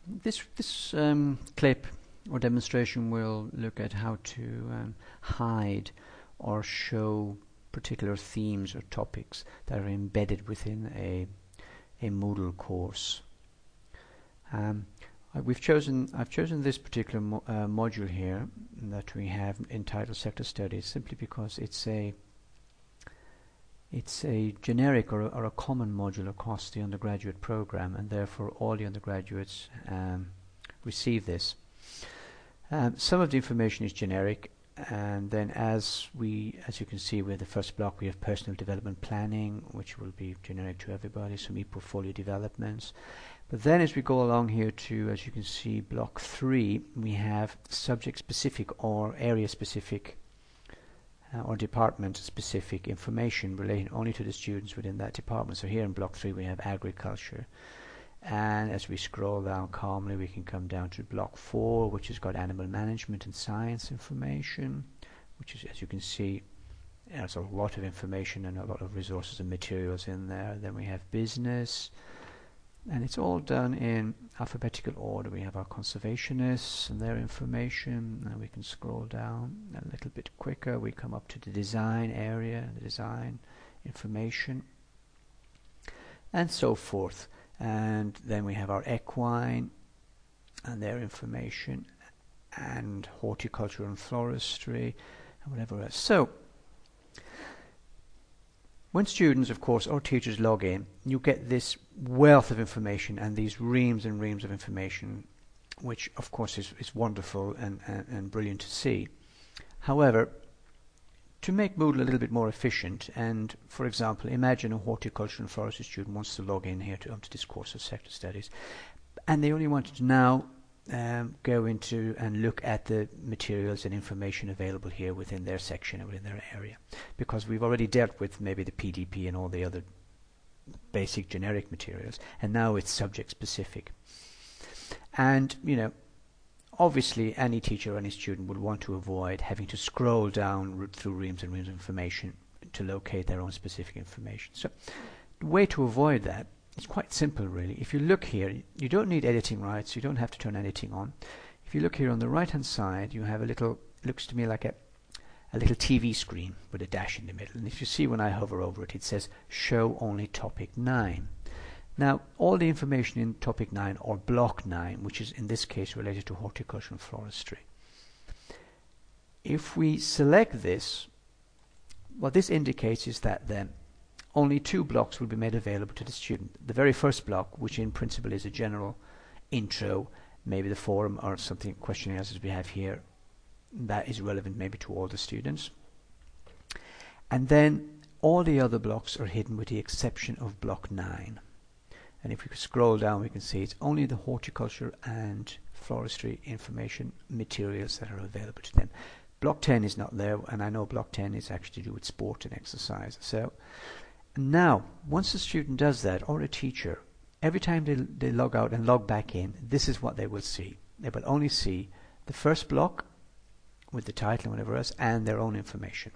This clip or demonstration will look at how to hide or show particular themes or topics that are embedded within a Moodle course. I've chosen this particular module here that we have entitled Sector Studies simply because it's a generic or a common module across the undergraduate program, and therefore all the undergraduates receive this. Some of the information is generic, and then as you can see with the first block we have personal development planning, which will be generic to everybody, some e-portfolio developments. But then as we go along here to, as you can see, block 3, we have subject specific or area specific or department specific information relating only to the students within that department. So here in block 3 we have agriculture, and as we scroll down calmly we can come down to block 4, which has got animal management and science information, which is, as you can see, there's a lot of information and a lot of resources and materials in there. Then we have business, and it's all done in alphabetical order. We have our conservationists and their information, and we can scroll down a little bit quicker. We come up to the design area, the design information, and so forth. And then we have our equine and their information, and horticulture and forestry, and whatever else. So when students, of course, or teachers log in, you get this wealth of information and these reams and reams of information, which of course is wonderful and brilliant to see. However, to make Moodle a little bit more efficient, and for example, imagine a horticulture and forestry student wants to log in here onto this course of sector studies, and they only wanted to now go into and look at the materials and information available here within their section or within their area, because we've already dealt with maybe the PDP and all the other basic generic materials, and now it's subject specific. And obviously any teacher or any student would want to avoid having to scroll down through reams and reams of information to locate their own specific information. So the way to avoid that, it's quite simple really. If you look here, you don't need editing rights, you don't have to turn editing on. If you look here on the right hand side, you have a little, looks to me like a little TV screen with a dash in the middle, and if you see when I hover over it, it says show only topic 9. Now all the information in topic 9 or block 9, which is in this case related to horticulture and forestry, if we select this, what this indicates is that then only 2 blocks will be made available to the student. The very first block, which in principle is a general intro, maybe the forum or something, questionnaires as we have here, that is relevant maybe to all the students. And then all the other blocks are hidden with the exception of block 9. And if we could scroll down, we can see it's only the horticulture and forestry information materials that are available to them. Block 10 is not there, and I know block 10 is actually to do with sport and exercise. So now, once a student does that, or a teacher, every time they log out and log back in, this is what they will see. They will only see the first block with the title and whatever else, and their own information.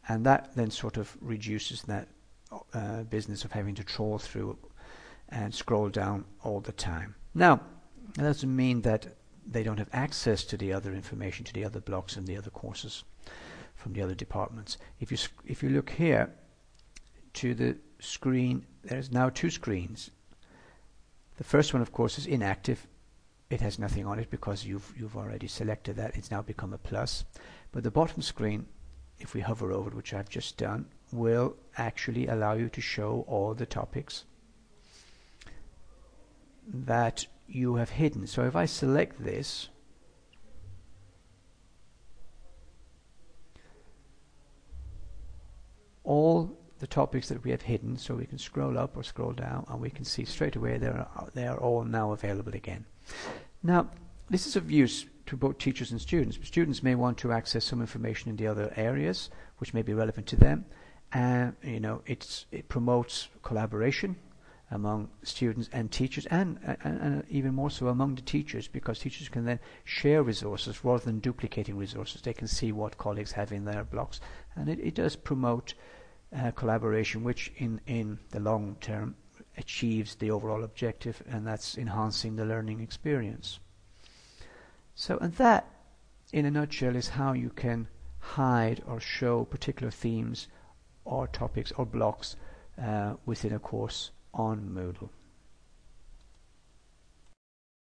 And that then sort of reduces that business of having to trawl through and scroll down all the time. Now, that doesn't mean that they don't have access to the other information, to the other blocks and the other courses from the other departments. If you look here to the screen, there's now 2 screens. The first one, of course, is inactive. It has nothing on it because you've already selected that. It's now become a plus. But the bottom screen, if we hover over it, which I've just done, will actually allow you to show all the topics that you have hidden. So if I select this, all the topics that we have hidden, so we can scroll up or scroll down and we can see straight away they are all now available again. Now this is of use to both teachers and students. Students may want to access some information in the other areas which may be relevant to them, and it promotes collaboration among students and teachers, and even more so among the teachers, because teachers can then share resources rather than duplicating resources. They can see what colleagues have in their blocks, and it does promote collaboration, which in the long term achieves the overall objective, and that's enhancing the learning experience. So, and that in a nutshell is how you can hide or show particular themes or topics or blocks within a course on Moodle.